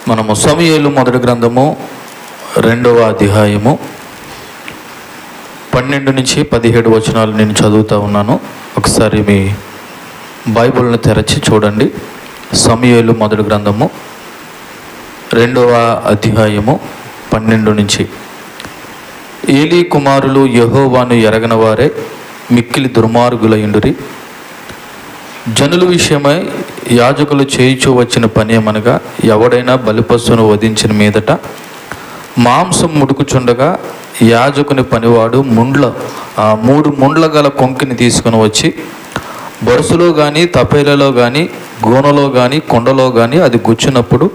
మనము సమూయేలు మొదటి గ్రంథము 2వ అధ్యాయము 12 నుంచి 17 వచనాలు నేను చదువుతూ ఉన్నాను. ఒకసారి మీ బైబిల్ని తెరచి చూడండి. సమూయేలు మొదటి గ్రంథము 2వ అధ్యాయము 12 నుంచి. ఏలీ కుమారులు యెహోవాను ఎరగని వారే మిక్కిలి దుర్మార్గులయుండిరి. జనుల విషయమై యాజకులు చేయుచూ వచ్చిన పని ఏమనగా, ఎవడైనా బలిపశువును వధించిన మీదట మాంసం ముడుకుచుండగా యాజకుని పనివాడు 3 ముండ్ల గల కొంకిని తీసుకుని వచ్చి బొరుసులో కానీ తపేలలో కానీ గోనలో కానీ కొండలో కానీ అది గుచ్చినప్పుడు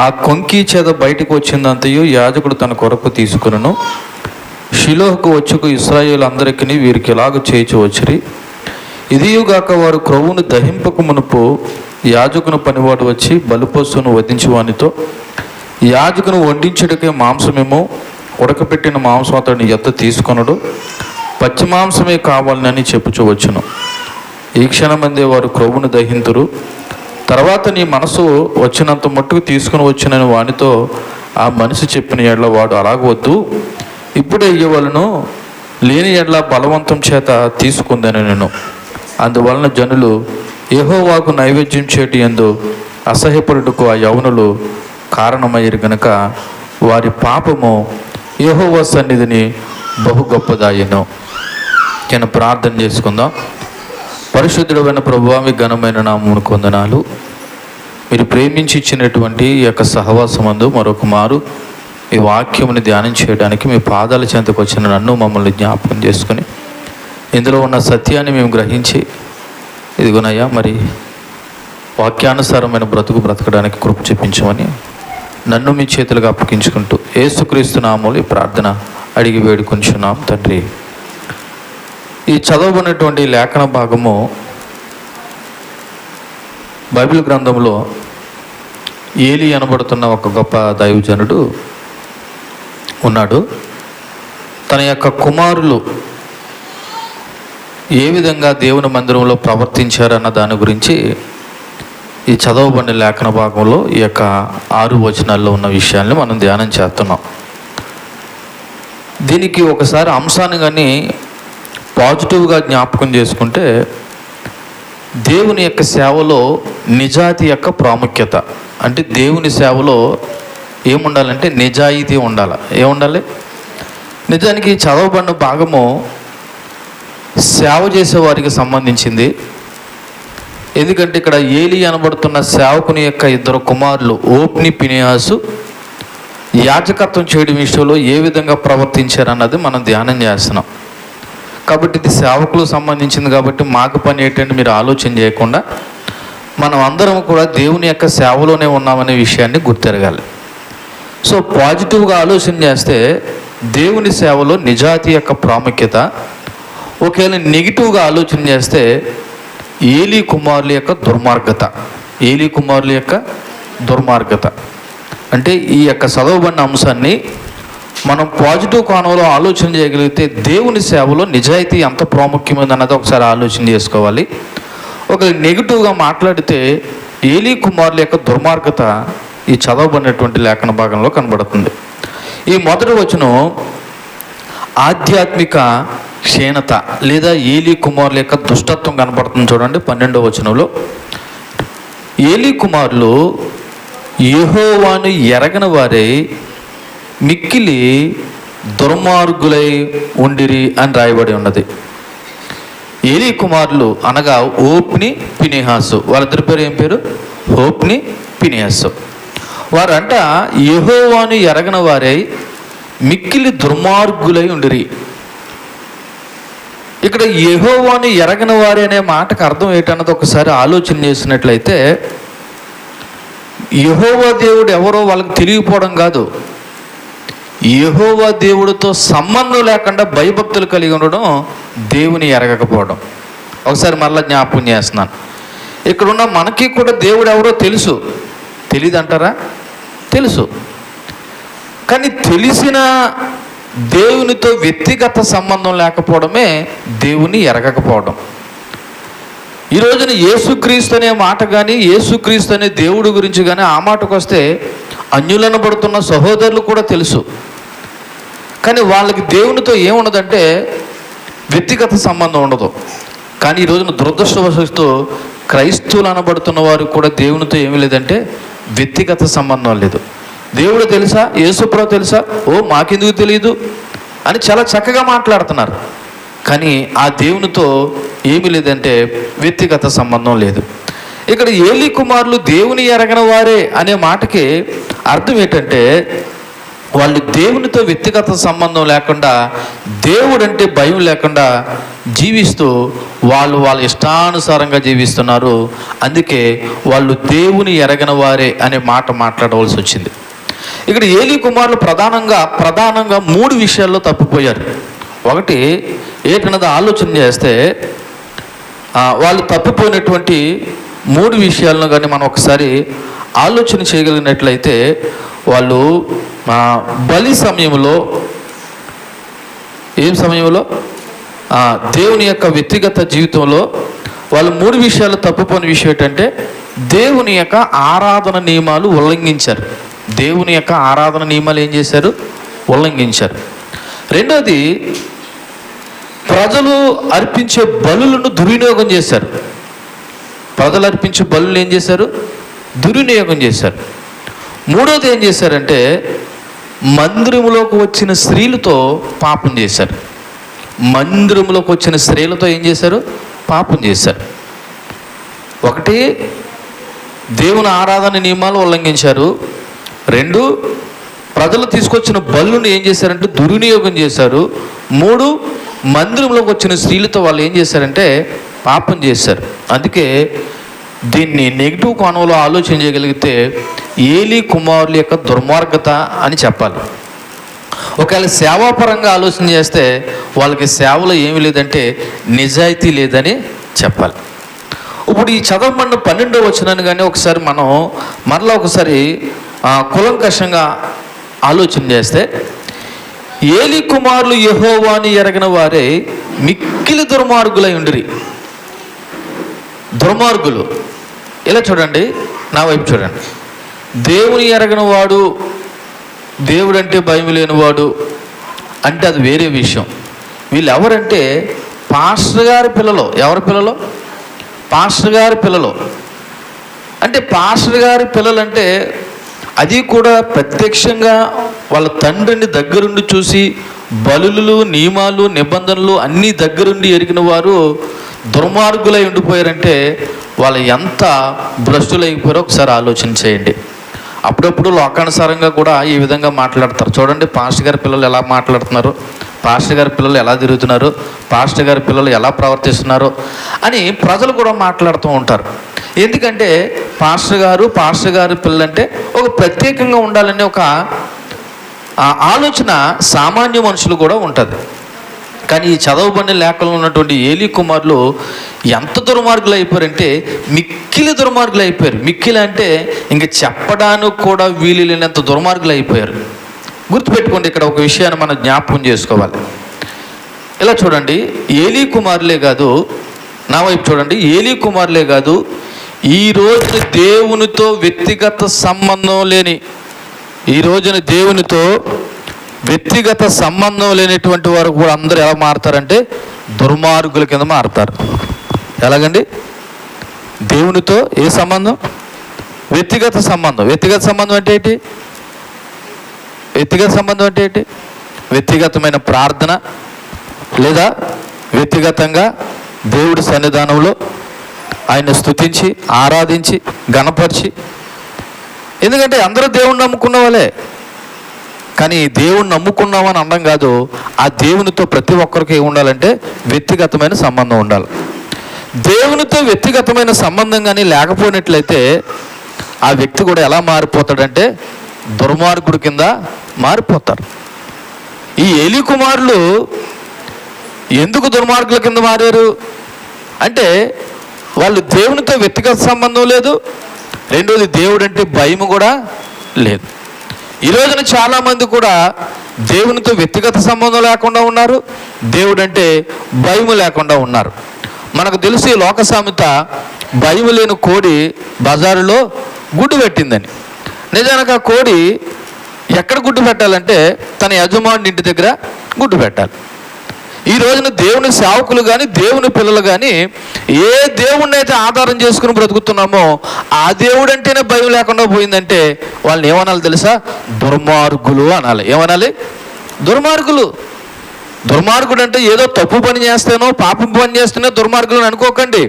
ఆ కొంకి చేత బయటకు వచ్చిందంతయు యాజకుడు తన కొరకు తీసుకును. షిలోహుకు వచ్చుకు ఇశ్రాయేలు అందరికీ వీరికి ఎలాగ చేయించు వచ్చిరి. ఇదియుగాక వారు క్రొవ్వును దహింపక మునుపు యాజకుని పనివాడు వచ్చి బలిపశువును వధించి వానితో, యాజకును వండించుటకే మాంసమేమో ఉడకపెట్టిన మాంసం అతడిని ఎత్త తీసుకొనడు, పచ్చి మాంసమే కావాలని చెప్పుకోవచ్చును. ఈ క్షణమందే వారు క్రొవ్వును దహింతురు. తర్వాత నీ మనసు వచ్చినంత మట్టుకు తీసుకుని వచ్చినని వానితో ఆ మనిషి చెప్పిన ఎడ్ల వాడు అలాగవద్దు, ఇప్పుడే ఇయ్యవలను, లేని ఎడ్ల బలవంతం చేత తీసుకుందని నేను. అందువలన జనులు యెహోవాకు నైవేద్యం చేటి యందు అసహ్యపడుటకు ఆ యవనులు కారణమయ్యారు గనుక వారి పాపము యెహోవా సన్నిధిని బహు గొప్పదాయెను. నేను ప్రార్థన చేసుకుందాం. పరిశుద్ధుడైన ప్రభువా, మీ ఘనమైన నామమునకు వందనాలు. మీరు ప్రేమించి ఇచ్చినటువంటి ఈ యొక్క సహవాసమందు మరొక మారు ఈ వాక్యముని ధ్యానం చేయడానికి మీ పాదాల చెంతకు వచ్చిన నన్ను మమ్మల్ని జ్ఞాపకం చేసుకుని ఇందులో ఉన్న సత్యాన్ని మేము గ్రహించి, ఇదిగోనయ్యా మరి వాక్యానుసారమైన బ్రతకడానికి కృప చూపించమని నన్ను మీ చేతులుగా అప్పగించుకుంటూ యేసుక్రీస్తు నామములో ఈ ప్రార్థన అడిగి వేడుకొంచున్నాం తండ్రి. ఈ చదవబడినటువంటి లేఖన భాగము బైబిల్ గ్రంథంలో ఏలీ అనబడుతున్న ఒక గొప్ప దైవజనుడు ఉన్నాడు. తన యొక్క కుమారులు ఏ విధంగా దేవుని మందిరంలో ప్రవర్తించారన్న దాని గురించి ఈ చదవబడిన లేఖన భాగంలో ఈ యొక్క 6 వచనాల్లో ఉన్న విషయాన్ని మనం ధ్యానం చేస్తున్నాం. దీనికి ఒకసారి అంశాన్ని కానీ పాజిటివ్గా జ్ఞాపకం చేసుకుంటే, దేవుని యొక్క సేవలో నిజాయితీ యొక్క ప్రాముఖ్యత. అంటే దేవుని సేవలో ఏముండాలంటే నిజాయితీ ఉండాలి. ఏముండాలి? నిజానికి చదవబడిన భాగము సేవ చేసే వారికి సంబంధించింది. ఎందుకంటే ఇక్కడ ఏలీ అనబడుతున్న సేవకుని యొక్క 2 కుమారులు ఓప్ని, ఫినెహాసు యాజకత్వం చేయడం విషయంలో ఏ విధంగా ప్రవర్తించారన్నది మనం ధ్యానం చేస్తున్నాం. కాబట్టి ఇది సేవకులకు సంబంధించింది. కాబట్టి మాకు పని ఏంటంటే మీరు ఆలోచన చేయకుండా మనం అందరం కూడా దేవుని యొక్క సేవలోనే ఉన్నామనే విషయాన్ని గుర్తెరగాలి. సో పాజిటివ్గా ఆలోచన చేస్తే దేవుని సేవలో నిజాయితీ యొక్క ప్రాముఖ్యత. ఒకవేళ నెగిటివ్గా ఆలోచన చేస్తే ఏలీ కుమారుల యొక్క దుర్మార్గత. అంటే ఈ యొక్క చదవబడిన అంశాన్ని మనం పాజిటివ్ కోణంలో ఆలోచన చేయగలిగితే దేవుని సేవలో నిజాయితీ ఎంత ప్రాముఖ్యమైనది అన్నది ఒకసారి ఆలోచన చేసుకోవాలి. ఒక నెగిటివ్గా మాట్లాడితే ఏలీ కుమారుల యొక్క దుర్మార్గత ఈ చదవబడినటువంటి లేఖన భాగంలో కనబడుతుంది. ఈ మొదటి వచనం ఆధ్యాత్మిక క్షీణత లేదా ఏలీ కుమారుల యొక్క దుష్టత్వం కనబడుతుంది. చూడండి 12వ వచనంలో, ఏలీ కుమారులు యెహోవాను ఎరగని వారై మిక్కిలి దుర్మార్గులై ఉండిరి అని రాయబడి ఉన్నది. ఏలీ కుమారులు అనగా ఓప్ని, ఫినెహాసు. వాళ్ళిద్దరి పేరు ఏం పేరు? ఓప్ని, ఫినెహాసు. వారంట యెహోవాను ఎరగని వారై మిక్కిలి దుర్మార్గులై ఉండిరి. ఇక్కడ యెహోవాను ఎరగని వారి అనే మాటకు అర్థం ఏంటన్నది ఒకసారి ఆలోచన చేసినట్లయితే, యెహోవా దేవుడు ఎవరో వాళ్ళకి తెలియకపోవడం కాదు, యెహోవా దేవుడితో సంబంధం లేకుండా భయభక్తులు కలిగి ఉండడం దేవుని ఎరగకపోవడం. ఒకసారి మళ్ళీ జ్ఞాపకం చేస్తున్నాను. ఇక్కడున్న మనకి కూడా దేవుడు ఎవరో తెలుసు. తెలియదు అంటారా? తెలుసు. కానీ తెలిసిన దేవునితో వ్యక్తిగత సంబంధం లేకపోవడమే దేవుని ఎరగకపోవడం. ఈ రోజున యేసుక్రీస్తు అనే మాట కానీ, యేసుక్రీస్తు అనే దేవుడి గురించి కానీ ఆ మాటకు వస్తే అన్యులను పడుతున్న సహోదరులు కూడా తెలుసు. కానీ వాళ్ళకి దేవునితో ఏముండదంటే వ్యక్తిగత సంబంధం ఉండదు. కానీ ఈ రోజున దురదృష్టవశాత్తు క్రైస్తవులు అనబడుతున్న వారు కూడా దేవునితో ఏమీ లేదంటే వ్యక్తిగత సంబంధం లేదు. దేవుడు తెలుసా, యేసుప్రభు తెలుసా, ఓ మాకెందుకు తెలియదు అని చాలా చక్కగా మాట్లాడుతున్నారు. కానీ ఆ దేవునితో ఏమీ లేదంటే వ్యక్తిగత సంబంధం లేదు. ఇక్కడ ఏలీ కుమారులు దేవుని ఎరగని వారే అనే మాటకి అర్థం ఏంటంటే వాళ్ళు దేవునితో వ్యక్తిగత సంబంధం లేకుండా, దేవుడంటే భయం లేకుండా జీవిస్తూ వాళ్ళ ఇష్టానుసారంగా జీవిస్తున్నారు. అందుకే వాళ్ళు దేవుని ఎరగని వారే అనే మాట మాట్లాడవలసి వచ్చింది. ఇక్కడ ఏలీ కుమారులు ప్రధానంగా 3 విషయాల్లో తప్పిపోయారు. ఒకటి ఏంటన్నది ఆలోచన చేస్తే వాళ్ళు తప్పిపోయినటువంటి 3 విషయాలను కానీ మనం ఒకసారి ఆలోచన చేయగలిగినట్లయితే, వాళ్ళు బలి సమయంలో, ఏం సమయంలో, దేవుని యొక్క వ్యక్తిగత జీవితంలో వాళ్ళు 3 విషయాలు తప్పిపోయిన విషయం ఏంటంటే దేవుని యొక్క ఆరాధన నియమాలు ఉల్లంఘించారు. దేవుని యొక్క ఆరాధన నియమాలు ఏం చేశారు? ఉల్లంఘించారు. రెండోది, ప్రజలు అర్పించే బలులను దుర్వినియోగం చేశారు. ప్రజలు అర్పించే బలులు ఏం చేశారు? దుర్వినియోగం చేశారు. మూడోది ఏం చేశారంటే మందిరంలోకి వచ్చిన స్త్రీలతో పాపం చేశారు. మందిరంలోకి వచ్చిన స్త్రీలతో ఏం చేశారు? పాపం చేశారు. ఒకటి, దేవుని ఆరాధన నియమాలు ఉల్లంఘించారు. 2, ప్రజలు తీసుకొచ్చిన బలుని ఏం చేశారంటే దుర్వినియోగం చేశారు. 3, మందిరంలోకి వచ్చిన స్త్రీలతో వాళ్ళు ఏం చేశారంటే పాపం చేశారు. అందుకే దీన్ని నెగిటివ్ కోణంలో ఆలోచన చేయగలిగితే ఏలీ కుమారుల యొక్క దుర్మార్గత అని చెప్పాలి. ఒకవేళ సేవాపరంగా ఆలోచన చేస్తే వాళ్ళకి సేవలో ఏమీ లేదంటే నిజాయితీ లేదని చెప్పాలి. ఇప్పుడు ఈ చదవబడిన 12వ వచనాన్ని కానీ ఒకసారి మనం మరలా ఒకసారి కులంకషంగా ఆలోచన చేస్తే, ఏలీ కుమారులు యెహోవాని ఎరగిన వారే మిక్కిలి దుర్మార్గులై ఉండిరి. దుర్మార్గులు. ఇలా చూడండి, నా వైపు చూడండి. దేవుని ఎరగని వాడు, దేవుడంటే భయం లేనివాడు అంటే అది వేరే విషయం. వీళ్ళు ఎవరంటే పాస్టర్ గారి పిల్లలు. ఎవరి పిల్లలు? పాస్టర్ గారి పిల్లలు. అంటే పాస్టర్ గారి పిల్లలు అంటే అది కూడా ప్రత్యక్షంగా వాళ్ళ తండ్రిని దగ్గరుండి చూసి బలులు, నియమాలు, నిబంధనలు అన్నీ దగ్గరుండి ఎరిగిన వారు దుర్మార్గులై ఉండిపోయారంటే వాళ్ళు ఎంత భ్రష్టులైపోయారో ఒకసారి ఆలోచన చేయండి. అప్పుడప్పుడు లోకానుసారంగా కూడా ఈ విధంగా మాట్లాడతారు. చూడండి పాస్టర్ గారి పిల్లలు ఎలా మాట్లాడుతున్నారు, పాస్టర్ గారి పిల్లలు ఎలా తిరుగుతున్నారు, పాస్టర్ గారి పిల్లలు ఎలా ప్రవర్తిస్తున్నారు అని ప్రజలు కూడా మాట్లాడుతూ ఉంటారు. ఎందుకంటే పాస్టర్ గారు పిల్లలంటే ఒక ప్రత్యేకంగా ఉండాలనే ఒక ఆలోచన సామాన్య మనుషులు కూడా ఉంటుంది. కానీ ఈ చదవబడిన లేఖలో ఉన్నటువంటి ఏలీ కుమారులు ఎంత దుర్మార్గులు అయిపోయారంటే మిక్కిలి దుర్మార్గులు అయిపోయారు. మిక్కిలి అంటే ఇంక చెప్పడానికి కూడా వీలు లేనంత దుర్మార్గులు అయిపోయారు. గుర్తుపెట్టుకోండి, ఇక్కడ ఒక విషయాన్ని మనం జ్ఞాపకం చేసుకోవాలి. ఇలా చూడండి, ఏలీ కుమారులే కాదు, నా వైపు చూడండి, ఏలీ కుమారులే కాదు, ఈ రోజున దేవునితో వ్యక్తిగత సంబంధం లేని, ఈ రోజున దేవునితో వ్యక్తిగత సంబంధం లేనటువంటి వారు కూడా అందరూ ఎలా మారుతారంటే దుర్మార్గుల కింద మారుతారు. ఎలాగండి? దేవునితో ఏ సంబంధం? వ్యక్తిగత సంబంధం. వ్యక్తిగత సంబంధం అంటే ఏంటి? వ్యక్తిగత సంబంధం అంటే ఏంటి? వ్యక్తిగతమైన ప్రార్థన, లేదా వ్యక్తిగతంగా దేవుడి సన్నిధానంలో ఆయన స్తుతించి, ఆరాధించి, గణపరిచి. ఎందుకంటే అందరూ దేవుణ్ణి నమ్ముకున్న వాళ్ళే. కానీ దేవుణ్ణి నమ్ముకున్నామని అనడం కాదు, ఆ దేవునితో ప్రతి ఒక్కరికి ఉండాలంటే వ్యక్తిగతమైన సంబంధం ఉండాలి. దేవునితో వ్యక్తిగతమైన సంబంధం కానీ లేకపోయినట్లయితే ఆ వ్యక్తి కూడా ఎలా మారిపోతాడంటే దుర్మార్గుడి కింద మారిపోతారు. ఈ ఏలీ కుమారులు ఎందుకు దుర్మార్గుల కింద మారారు అంటే వాళ్ళు దేవునితో వ్యక్తిగత సంబంధం లేదు, రెండోది దేవుడు అంటే భయం కూడా లేదు. ఈ రోజున చాలామంది కూడా దేవునితో వ్యక్తిగత సంబంధం లేకుండా ఉన్నారు, దేవుడు అంటే భయం లేకుండా ఉన్నారు. మనకు తెలిసి లోక సామెత, భయం లేని కోడి బజారులో గుడ్డు పెట్టిందని. నిజానికి ఆ కోడి ఎక్కడ గుడ్డు పెట్టాలంటే తన యజమాని ఇంటి దగ్గర గుడ్డు పెట్టాలి. ఈ రోజున దేవుని సేవకులు కానీ దేవుని పిల్లలు కానీ ఏ దేవుణ్ణి అయితే ఆధారం చేసుకుని బ్రతుకుతున్నామో ఆ దేవుడు అంటేనే భయం లేకుండా పోయిందంటే వాళ్ళని ఏమనాలి తెలుసా? దుర్మార్గులు అనాలి. ఏమనాలి? దుర్మార్గులు. దుర్మార్గుడు అంటే ఏదో తప్పు పని చేస్తానో పాపం పని చేస్తేనే దుర్మార్గులు అనుకోకండి.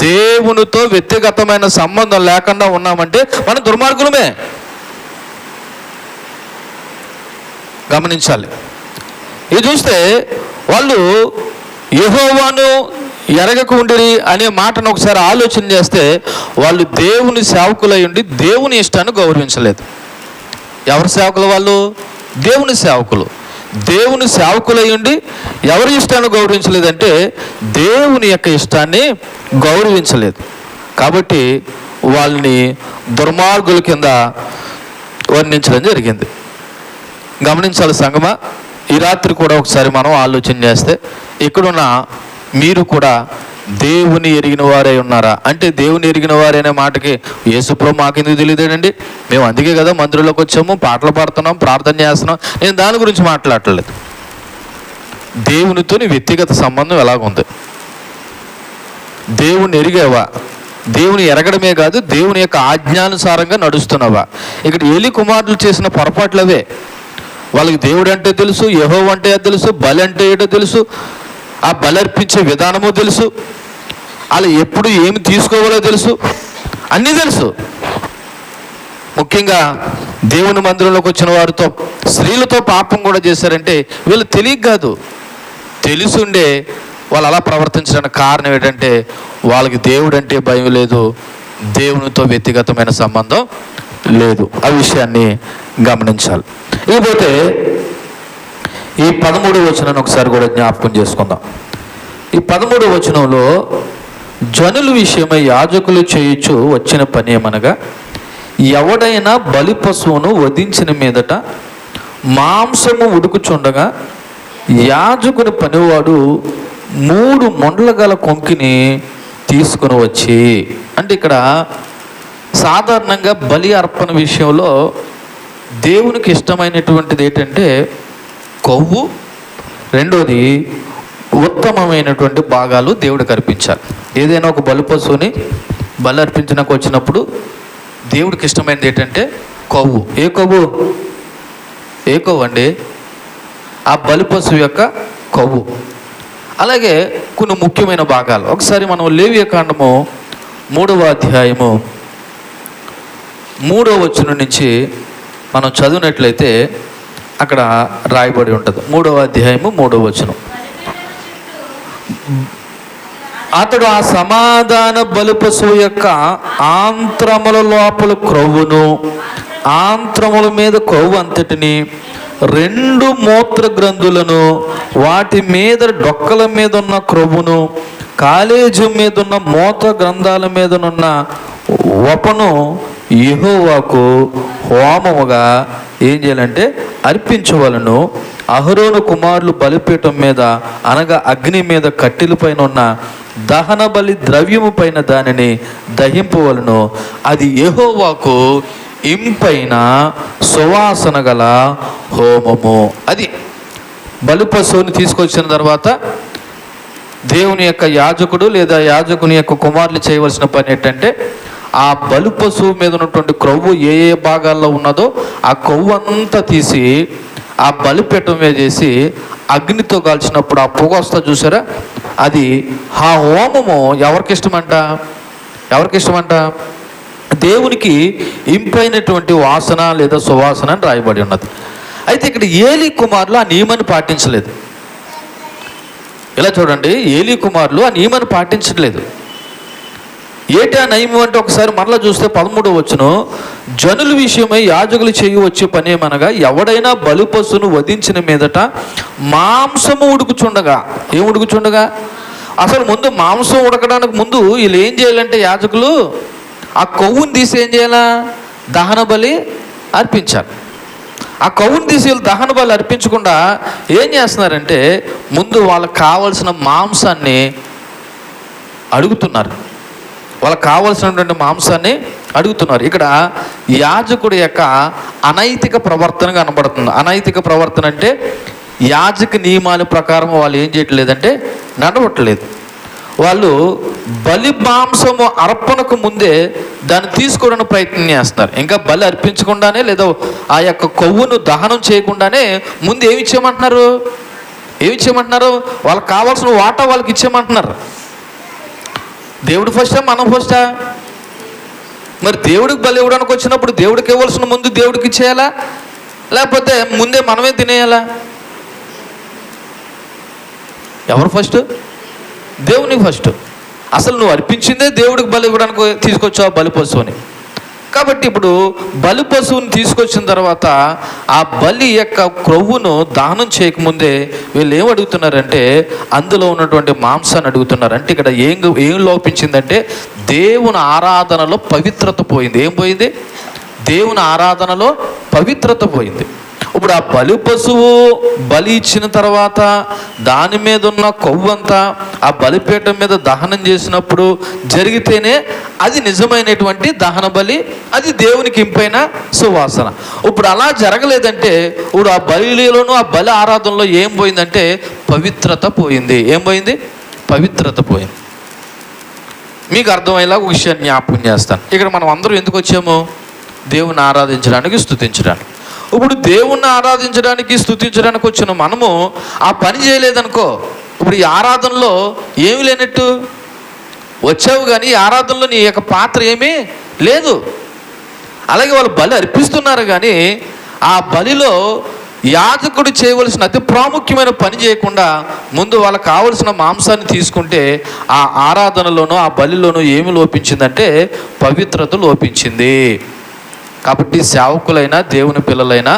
దేవునితో వ్యక్తిగతమైన సంబంధం లేకుండా ఉన్నామంటే మనం దుర్మార్గులమే. గమనించాలి. ఇది చూస్తే వాళ్ళు యెహోవాను ఎరగక ఉండిరి అనే మాటను ఒకసారి ఆలోచన చేస్తే వాళ్ళు దేవుని సేవకులై ఉండి దేవుని ఇష్టాన్ని గౌరవించలేదు. ఎవరి సేవకులు వాళ్ళు? దేవుని సేవకులు. దేవుని సేవకులై ఉండి ఎవరి ఇష్టాన్ని గౌరవించలేదంటే దేవుని యొక్క ఇష్టాన్ని గౌరవించలేదు. కాబట్టి వాళ్ళని దుర్మార్గుల కింద వర్ణించడం జరిగింది. గమనించాలి సంగమా. ఈ రాత్రి కూడా ఒకసారి మనం ఆలోచన చేస్తే ఇక్కడున్న మీరు కూడా దేవుని ఎరిగిన వారే ఉన్నారా అంటే, దేవుని ఎరిగిన వారే అనే మాటకి యేసుప్రభు మాకెందుకు తెలియదేనండి? మేము అందుకే కదా మందిరంలోకి వచ్చాము, పాటలు పాడుతున్నాం, ప్రార్థన చేస్తున్నాం. నేను దాని గురించి మాట్లాడలేదు. దేవునితో నీ వ్యక్తిగత సంబంధం ఎలాగుంది? దేవుని ఎరిగావా? దేవుని ఎరగడమే కాదు, దేవుని యొక్క ఆజ్ఞానుసారంగా నడుస్తున్నావా? ఇక్కడ ఏలీ కుమారులు చేసిన పొరపాట్లవే. వాళ్ళకి దేవుడు అంటే తెలుసు, యెహోవా అంటే తెలుసు, బలి అంటే ఏంటో తెలుసు, ఆ బలి అర్పించే విధానము తెలుసు, వాళ్ళు ఎప్పుడు ఏమి తీసుకోవాలో తెలుసు, అన్నీ తెలుసు. ముఖ్యంగా దేవుని మందిరంలోకి వచ్చిన వారితో స్త్రీలతో పాపం కూడా చేశారంటే వీళ్ళు తెలియక కాదు, తెలుసుండే వాళ్ళు అలా ప్రవర్తించడానికి కారణం ఏంటంటే వాళ్ళకి దేవుడు అంటే భయం లేదు, దేవునితో వ్యక్తిగతమైన సంబంధం లేదు. ఆ విషయాన్ని గమనించాలి. ఇకపోతే ఈ 13వ వచనాన్ని ఒకసారి కూడా జ్ఞాపకం చేసుకుందాం. ఈ 13వ వచనంలో జనుల విషయమై యాజకులు చేయొచ్చు వచ్చిన పని ఏమనగా, ఎవడైనా బలి పశువును వధించిన మీదట మాంసము ఉడుకుచుండగా యాజకుని పనివాడు 3 మొండ్ల గల కొంకిని తీసుకుని వచ్చి, అంటే ఇక్కడ సాధారణంగా బలి అర్పణ విషయంలో దేవునికి ఇష్టమైనటువంటిది ఏంటంటే కొవ్వు, రెండోది ఉత్తమమైనటువంటి భాగాలు దేవుడికి అర్పించాలి. ఏదైనా ఒక బలి పశువుని బలి అర్పించడానికి వచ్చినప్పుడు దేవుడికి ఇష్టమైనది ఏంటంటే కొవ్వు. ఏ కొవ్వు? ఏ కొవ్వు అండి? ఆ బలి పశువు యొక్క కొవ్వు. అలాగే కొన్ని ముఖ్యమైన భాగాలు. ఒకసారి మనం లేవియకాండము 3వ అధ్యాయము 3వ వచనం నుంచి మనం చదివినట్లయితే అక్కడ రాయబడి ఉంటుంది. 3వ అధ్యాయము 3వ వచనం. అతడు ఆ సమాధాన బలి పశువు యొక్క ఆంత్రముల లోపల క్రొవ్వును, ఆంత్రముల మీద కొవ్వు అంతటిని, 2 మూత్ర గ్రంథులను, వాటి మీద డొక్కల మీద ఉన్న క్రొవ్వును, కాలేజు మీద ఉన్న మూత్ర గ్రంథాల మీదనున్న వపను యెహోవాకు హోమముగా ఏం చేయాలంటే అర్పించవలను. అహరోను కుమారులు బలిపీఠం మీద అనగా అగ్ని మీద కట్టెల పైన ఉన్న దహన బలి ద్రవ్యము పైన దానిని దహింపవలను. అది యెహోవాకు ఇంపైన సువాసన గల హోమము. అది బలి పశువుని తీసుకొచ్చిన తర్వాత దేవుని యొక్క యాజకుడు లేదా యాజకుని యొక్క కుమారులు చేయవలసిన పని ఏంటంటే, ఆ బలి పశువు మీద ఉన్నటువంటి క్రొవ్వు ఏ ఏ భాగాల్లో ఉన్నదో ఆ కొవ్వు అంతా తీసి ఆ బలిపీఠం మీద చేసి అగ్నితో కాల్చినప్పుడు ఆ పొగ వస్తా చూసారా, అది ఆ హోమము ఎవరికి ఇష్టమంట? ఎవరికి ఇష్టమంట? దేవునికి ఇంపైనటువంటి వాసన లేదా సువాసన అని రాయబడి ఉన్నది. అయితే ఇక్కడ ఏలీ కుమారులు ఆ నియమాన్ని పాటించలేదు. ఇలా చూడండి, ఏలీ కుమారులు ఆ నియమాన్ని పాటించట్లేదు. ఏటి ఆ నియమం అంటే ఒకసారి మరలా చూస్తే 13వ వచనం, జనుల విషయమై యాజకులు చేయవచ్చే పని ఏమనగా, ఎవడైనా బలి పశువును వధించిన మీదట మాంసము ఉడుకుచుండగా. ఏం ఉడుకుచుండగా? అసలు ముందు మాంసం ఉడకడానికి ముందు వీళ్ళు ఏం చేయాలంటే యాజకులు ఆ కొవ్వుని తీసి ఏం చేయాలా? దహన బలి అర్పించాలి. ఆ కొవ్వుని తీసి వీళ్ళు దహన బలి అర్పించకుండా ఏం చేస్తున్నారంటే ముందు వాళ్ళకి కావలసిన మాంసాన్ని అడుగుతున్నారు. వాళ్ళకి కావలసినటువంటి మాంసాన్ని అడుగుతున్నారు. ఇక్కడ యాజకుడి యొక్క అనైతిక ప్రవర్తన కనబడుతుంది. అనైతిక ప్రవర్తన అంటే యాజక నియమాల ప్రకారం వాళ్ళు ఏం చేయట్లేదంటే నడవట్లేదు. వాళ్ళు బలి మాంసము అర్పణకు ముందే దాన్ని తీసుకోవడానికి ప్రయత్నం చేస్తారు. ఇంకా బలి అర్పించకుండానే లేదా ఆ యొక్క కొవ్వును దహనం చేయకుండానే ముందు ఏమి ఇచ్చేయమంటున్నారు? వాళ్ళకి కావాల్సిన వాటా వాళ్ళకి ఇచ్చేయమంటున్నారు. దేవుడు ఫస్టా మనం ఫస్టా? మరి దేవుడికి బలి ఇవ్వడానికి వచ్చినప్పుడు దేవుడికి ఇవ్వాల్సిన ముందు దేవుడికి ఇచ్చేయాలా, లేకపోతే ముందే మనమే తినేయాలా? ఎవరు ఫస్ట్? దేవునికి ఫస్ట్. అసలు నువ్వు అర్పించిందే దేవుడికి బలి ఇవ్వడానికి తీసుకొచ్చావు బలి పశువుని. కాబట్టి ఇప్పుడు బలి పశువుని తీసుకొచ్చిన తర్వాత ఆ బలి యొక్క క్రొవ్వును దానం చేయకముందే వీళ్ళు ఏం అడుగుతున్నారంటే అందులో ఉన్నటువంటి మాంసాన్ని అడుగుతున్నారు. అంటే ఇక్కడ ఏం లోపించిందంటే దేవుని ఆరాధనలో పవిత్రత పోయింది. ఏం పోయింది? దేవుని ఆరాధనలో పవిత్రత పోయింది. ఇప్పుడు ఆ బలి పశువు బలి ఇచ్చిన తర్వాత దాని మీద ఉన్న కొవ్వంతా ఆ బలిపీఠం మీద దహనం చేసినప్పుడు జరిగితేనే అది నిజమైనటువంటి దహన బలి, అది దేవునికి ఇంపైన సువాసన. ఇప్పుడు అలా జరగలేదంటే ఇప్పుడు ఆ బలిలోనూ ఆ బలి ఆరాధనలో ఏం పోయిందంటే పవిత్రత పోయింది. ఏం పోయింది? పవిత్రత పోయింది. మీకు అర్థమయ్యేలా ఒక విషయాన్ని జ్ఞాపకం చేస్తాను. ఇక్కడ మనం అందరూ ఎందుకు వచ్చాము? దేవుని ఆరాధించడానికి, స్తుతించడానికి. ఇప్పుడు దేవుణ్ణి ఆరాధించడానికి, స్తుతించడానికి వచ్చిన మనము ఆ పని చేయలేదనుకో, ఇప్పుడు ఈ ఆరాధనలో ఏమి లేనట్టు. వచ్చావు కానీ ఈ ఆరాధనలో నీ యొక్క పాత్ర ఏమీ లేదు. అలాగే వాళ్ళు బలి అర్పిస్తున్నారు కానీ ఆ బలిలో యాజకుడు చేయవలసిన అతి ప్రాముఖ్యమైన పని చేయకుండా ముందు వాళ్ళకి కావలసిన మాంసాన్ని తీసుకుంటే ఆ ఆరాధనలోనూ ఆ బలిలోనూ ఏమి లోపించిందంటే పవిత్రత లోపించింది. కాబట్టి సేవకులైనా దేవుని పిల్లలైనా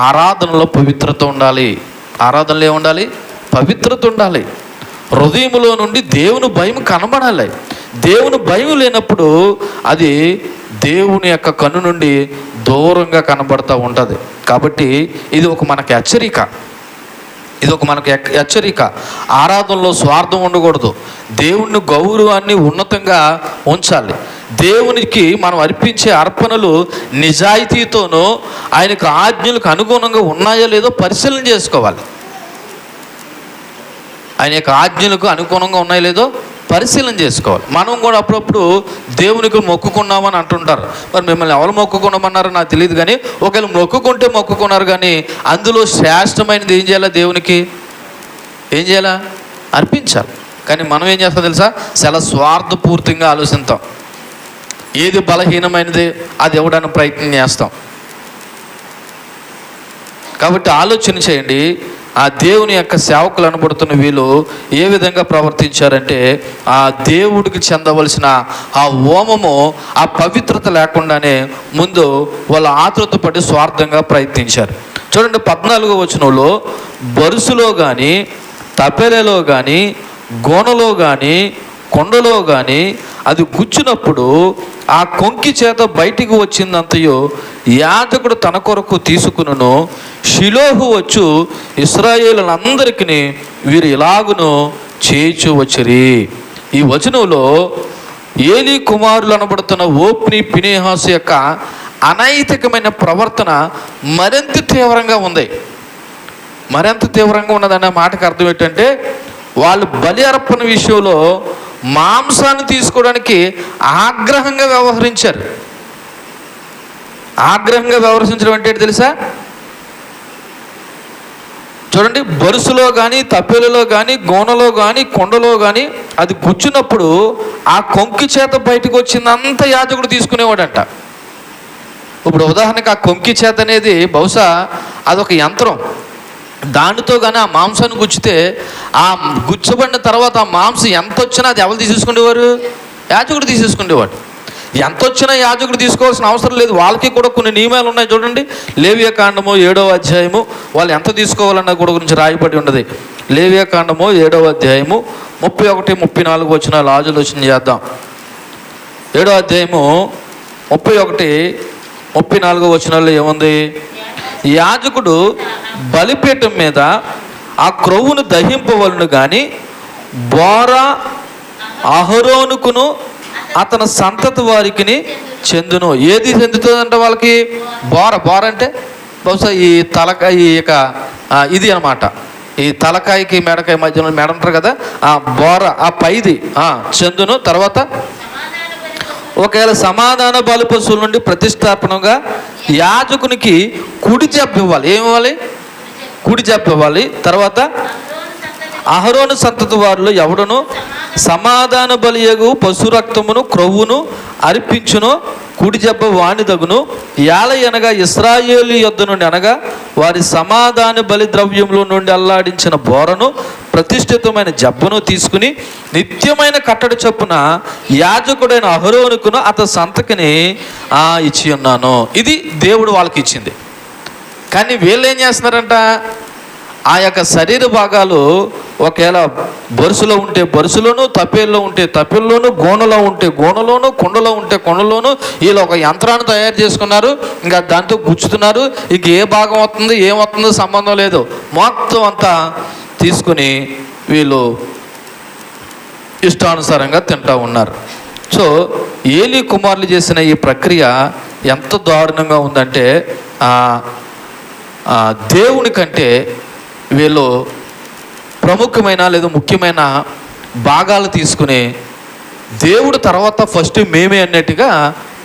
ఆరాధనలో పవిత్రత ఉండాలి. ఆరాధనలో ఏముండాలి? పవిత్రత ఉండాలి. హృదయంలో నుండి దేవుని భయం కనబడాలి. దేవుని భయం లేనప్పుడు అది దేవుని యొక్క కన్ను నుండి దూరంగా కనబడుతూ ఉంటుంది. కాబట్టి ఇది ఒక మనకి హెచ్చరిక. ఆరాధనలో స్వార్థం ఉండకూడదు. దేవుని గౌరవాన్ని ఉన్నతంగా ఉంచాలి. దేవునికి మనం అర్పించే అర్పణలు నిజాయితీతోనూ ఆయనకు ఆజ్ఞలకు అనుగుణంగా ఉన్నాయో లేదో పరిశీలన చేసుకోవాలి. ఆయన యొక్క ఆజ్ఞలకు అనుగుణంగా ఉన్నాయో లేదో పరిశీలన చేసుకోవాలి. మనం కూడా అప్పుడప్పుడు దేవునికి మొక్కుకున్నామని అంటుంటారు. మరి మిమ్మల్ని ఎవరు మొక్కుకున్నామన్నారో నాకు తెలియదు కానీ ఒకవేళ మొక్కుకున్నారు కానీ అందులో శ్రేష్టమైనది ఏం చేయాలా? దేవునికి ఏం చేయాలా? అర్పించాలి. కానీ మనం ఏం చేస్తాం తెలుసా? చాలా స్వార్థపూర్తిగా ఆలోచిస్తాం. ఏది బలహీనమైనది అది ఇవ్వడానికి ప్రయత్నం చేస్తాం. కాబట్టి ఆలోచన చేయండి. ఆ దేవుని యొక్క సేవకులు అనబడుతున్న వీళ్ళు ఏ విధంగా ప్రవర్తించారంటే ఆ దేవుడికి చెందవలసిన ఆ హోమము ఆ పవిత్రత లేకుండానే ముందు వాళ్ళు ఆతృతపడి స్వార్థంగా ప్రయత్నించారు. చూడండి 14వ వచనంలో బరుసులో కానీ తపెలలో కానీ గోనలో కానీ కొండలో కానీ అది గుచ్చినప్పుడు ఆ కొంకి చేత బయటికి వచ్చిందంతయో యాజకుడు తన కొరకు తీసుకును. షిలోహు వచ్చు ఇశ్రాయేలులందరికీ వీరు ఇలాగును చేయించు వచ్చిరి. ఈ వచనంలో ఏలీ కుమారులు అనబడుతున్న ఓప్ని ఫినెహాసు యొక్క అనైతికమైన ప్రవర్తన మరింత తీవ్రంగా ఉంది. మరింత తీవ్రంగా ఉన్నదనే మాటకు అర్థం ఏంటంటే వాళ్ళు బలి అర్పణ విషయంలో మాంసాన్ని తీసుకోవడానికి ఆగ్రహంగా వ్యవహరించారు. ఆగ్రహంగా వ్యవహరించడం అంటే ఏంటి తెలుసా? చూడండి, బరుసులో కానీ తప్పెలలో కానీ గోనలో కానీ కొండలో కానీ అది గుచ్చినప్పుడు ఆ కొంకి చేత బయటకు వచ్చిందంతా యాజకుడు తీసుకునేవాడంట. ఇప్పుడు ఉదాహరణకు ఆ కొంకి చేత అనేది బహుశా అదొక యంత్రం. దానితో కానీ ఆ మాంసాన్ని గుచ్చితే ఆ గుచ్చబడిన తర్వాత ఆ మాంసం ఎంత వచ్చినా అది ఎవరు తీసేసుకునేవారు? యాజకుడు తీసేసుకునేవాడు. ఎంత వచ్చినా యాజకుడు తీసుకోవాల్సిన అవసరం లేదు. వాళ్ళకి కూడా కొన్ని నియమాలు ఉన్నాయి. చూడండి, లేవియాకాండము 7వ అధ్యాయము వాళ్ళు ఎంత తీసుకోవాలన్న కూడా గురించి రాయబడి ఉన్నది. లేవియాకాండము 7వ అధ్యాయము 31, 34 వచనాలు ఆలోచన చేద్దాం. 7వ అధ్యాయము 31, 34 వచనాల్లో ఏముంది? యాజకుడు బలిపీఠం మీద ఆ క్రొవ్వును దహింపవలను కానీ బోర అహరోనుకును అతని సంతతి వారికి చెందును. ఏది చెందుతుందంటే వాళ్ళకి? బోర అంటే బహుశా ఈ తలకాయ ఇది అనమాట. ఈ తలకాయకి మెడకాయ మధ్యలో మెడ అంటారు కదా, ఆ బోర, ఆ పైది చెందును. తర్వాత ఒకవేళ సమాధాన బలి పశువుల నుండి ప్రతిష్టాపనగా యాజకునికి కుడి జబ్బు ఇవ్వాలి. ఏమివ్వాలి? కుడి జబ్బు ఇవ్వాలి. తర్వాత అహరోను సంతతి వారిలో ఎవడును సమాధాన బలియగు పశు రక్తమును క్రొవ్వును అర్పించును కుడి జబ్బ వాణిదగును. యాలయనగా ఇశ్రాయేలు యొద్ద నుండి అనగా వారి సమాధాన బలి ద్రవ్యముల నుండి అల్లాడించిన బోరను ప్రతిష్ఠితమైన జబ్బను తీసుకుని నిత్యమైన కట్టడి చొప్పున యాజకుడైన అహరోనుకును అతని సంతకిని ఇచ్చి ఉన్నాను. ఇది దేవుడు వాళ్ళకి ఇచ్చింది. కానీ వీళ్ళు ఏం చేస్తున్నారంట? ఆ యొక్క శరీర భాగాలు ఒకవేళ బొరుసులో ఉంటే బొరుసులోను, తప్పేల్లో ఉంటే తప్పెల్లోను, గోనలో ఉంటే గోనలోను, కుండలో ఉంటే కుండలోను, వీళ్ళు ఒక యంత్రాన్ని తయారు చేసుకున్నారు. ఇంకా దాంతో గుచ్చుతున్నారు. ఇంక ఏ భాగం వస్తుంది ఏమవుతుందో సంబంధం లేదు. మొత్తం అంతా తీసుకుని వీళ్ళు ఇష్టానుసారంగా తింటూ ఉన్నారు. సో ఏలీ కుమారులు చేసిన ఈ ప్రక్రియ ఎంత దారుణంగా ఉందంటే, దేవుని కంటే వీళ్ళు ప్రముఖమైన లేదా ముఖ్యమైన భాగాలు తీసుకుని దేవుడు తర్వాత ఫస్ట్ మేమే అన్నట్టుగా